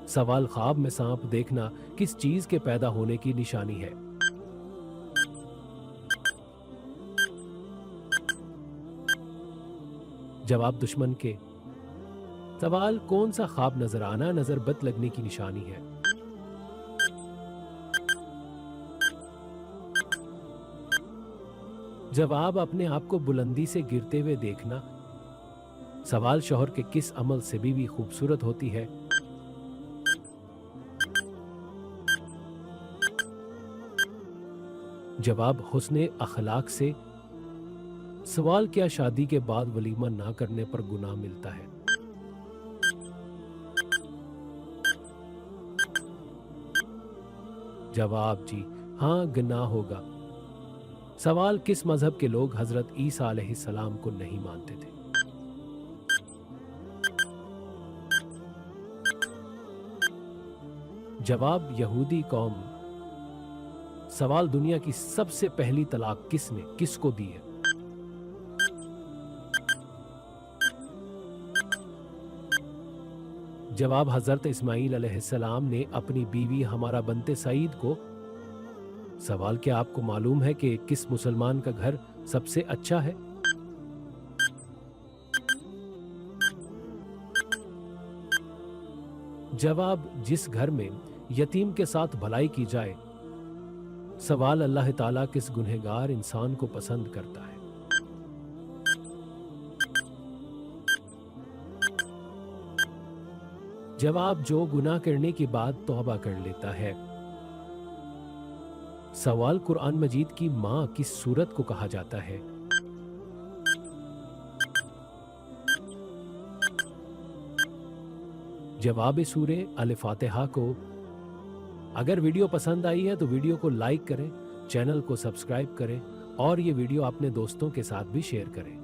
सवाल, ख्वाब में सांप देखना किस चीज के पैदा होने की निशानी है? जवाब, दुश्मन के। सवाल, कौन सा ख्वाब नजर आना नजर बद लगने की निशानी है? जवाब, अपने आप को बुलंदी से गिरते हुए देखना। सवाल, शौहर के किस अमल से बीवी खूबसूरत होती है? जवाब, हुस्ने अखलाक से। सवाल, क्या शादी के बाद वलीमा ना करने पर गुनाह मिलता है? जवाब, जी हाँ, गुनाह होगा। सवाल, किस मजहब के लोग हजरत ईसा अलैहिस्सलाम को नहीं मानते थे? जवाब, यहूदी कौम। सवाल, दुनिया की सबसे पहली तलाक किसने किसको दी है? जवाब, हजरत इस्माईल अलैहिस्सलाम ने अपनी बीवी हमारा बनते सईद को। सवाल, क्या आपको मालूम है कि किस मुसलमान का घर सबसे अच्छा है? जवाब, जिस घर में यतीम के साथ भलाई की जाए। सवाल, अल्लाह ताला किस गुनहगार इंसान को पसंद करता है? जवाब, जो गुनाह करने के बाद तौबा कर लेता है। सवाल, कुरान मजीद की माँ किस सूरत को कहा जाता है? जवाब, सूरे अल फातिहा को। अगर वीडियो पसंद आई है तो वीडियो को लाइक करें, चैनल को सब्सक्राइब करें और ये वीडियो अपने दोस्तों के साथ भी शेयर करें।